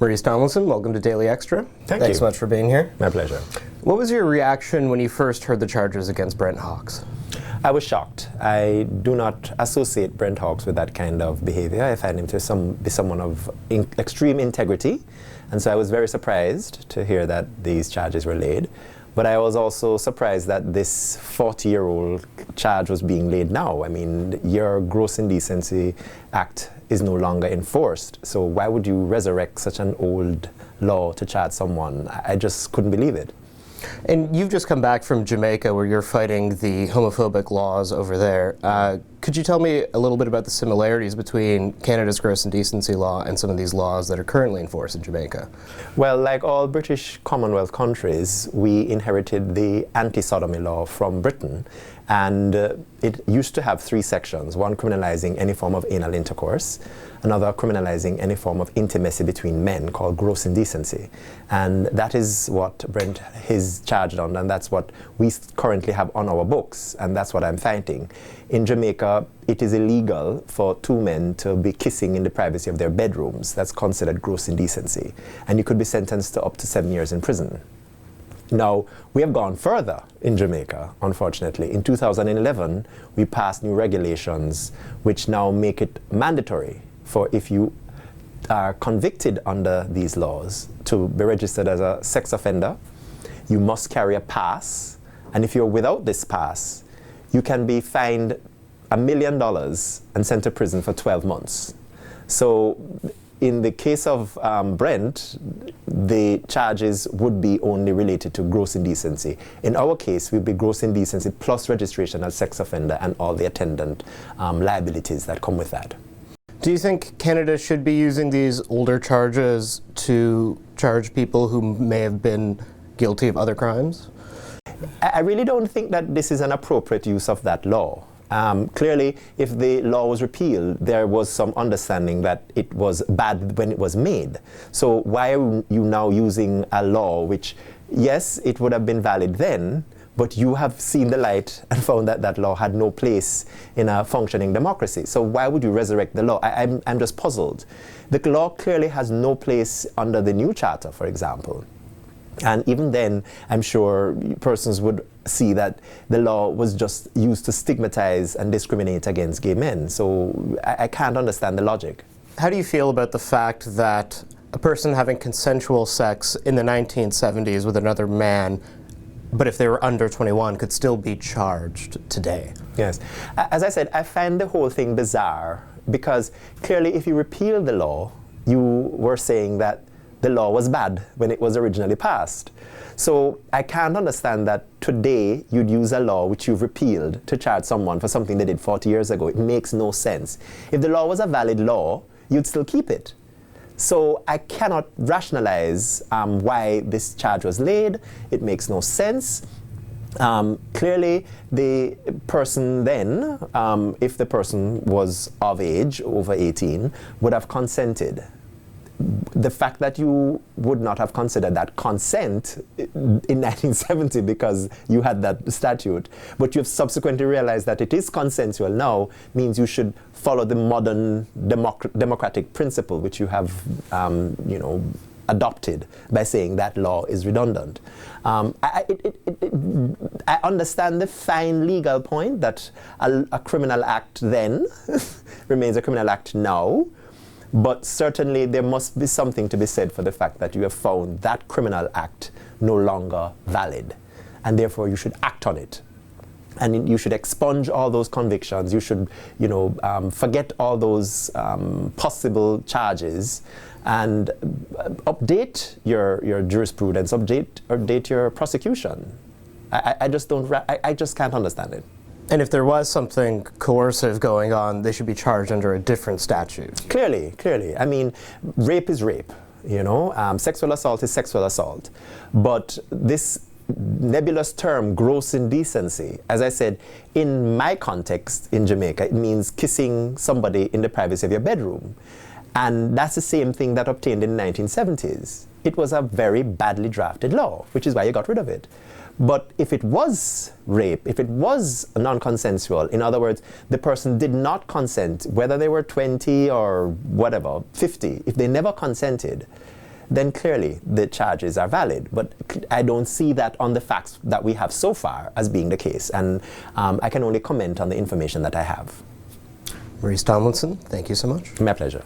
Maurice Tomlinson, welcome to Daily Xtra. Thanks so much for being here. My pleasure. What was your reaction when you first heard the charges against Brent Hawkes? I was shocked. I do not associate Brent Hawkes with that kind of behavior. I find him to be someone of extreme integrity, and so I was very surprised to hear that these charges were laid. But I was also surprised that this 40-year-old charge was being laid now. I mean, your Gross Indecency Act is no longer enforced, so why would you resurrect such an old law to charge someone? I just couldn't believe it. And you've just come back from Jamaica, where you're fighting the homophobic laws over there. Could you tell me a little bit about the similarities between Canada's gross indecency law and some of these laws that are currently enforced in Jamaica? Well, like all British Commonwealth countries, we inherited the anti-sodomy law from Britain, and it used to have 3 sections: one criminalizing any form of anal intercourse, another criminalizing any form of intimacy between men, called gross indecency. And that is what Brent is charged on, and that's what we currently have on our books, and that's what I'm fighting. In Jamaica, it is illegal for 2 men to be kissing in the privacy of their bedrooms. That's considered gross indecency, and you could be sentenced to up to 7 years in prison. Now, we have gone further in Jamaica, unfortunately. In 2011, we passed new regulations which now make it mandatory for, if you are convicted under these laws, to be registered as a sex offender. You must carry a pass, and if you're without this pass, you can be fined $1 million and sent to prison for 12 months. So in the case of Brent, the charges would be only related to gross indecency. In our case, we'd be gross indecency plus registration as sex offender and all the attendant liabilities that come with that. Do you think Canada should be using these older charges to charge people who may have been guilty of other crimes? I really don't think that this is an appropriate use of that law. Clearly, if the law was repealed, there was some understanding that it was bad when it was made. So why are you now using a law which, yes, it would have been valid then, but you have seen the light and found that that law had no place in a functioning democracy. So why would you resurrect the law? I'm just puzzled. The law clearly has no place under the new charter, for example. And even then, I'm sure persons would see that the law was just used to stigmatize and discriminate against gay men. So I can't understand the logic. How do you feel about the fact that a person having consensual sex in the 1970s with another man, but if they were under 21, could still be charged today? Yes. As I said, I find the whole thing bizarre, because clearly if you repeal the law, you were saying that the law was bad when it was originally passed. So I can't understand that today you'd use a law which you've repealed to charge someone for something they did 40 years ago. It makes no sense. If the law was a valid law, you'd still keep it. So I cannot rationalize why this charge was laid. It makes no sense. Clearly, the person then, if the person was of age, over 18, would have consented. The fact that you would not have considered that consent in 1970 because you had that statute, but you have subsequently realized that it is consensual now, means you should follow the modern democratic principle which you have adopted by saying that law is redundant. I understand the fine legal point that a criminal act then remains a criminal act now. But certainly there must be something to be said for the fact that you have found that criminal act no longer valid, and therefore you should act on it. And you should expunge all those convictions. You should, forget all those possible charges, and update your jurisprudence, update your prosecution. I just can't understand it. And if there was something coercive going on, they should be charged under a different statute. Clearly. I mean, rape is rape, sexual assault is sexual assault. But this nebulous term, gross indecency, as I said, in my context in Jamaica, it means kissing somebody in the privacy of your bedroom. And that's the same thing that obtained in the 1970s. It was a very badly drafted law, which is why you got rid of it. But if it was rape, if it was non-consensual, in other words, the person did not consent, whether they were 20 or whatever, 50, if they never consented, then clearly the charges are valid. But I don't see that on the facts that we have so far as being the case. And I can only comment on the information that I have. Maurice Tomlinson, thank you so much. My pleasure.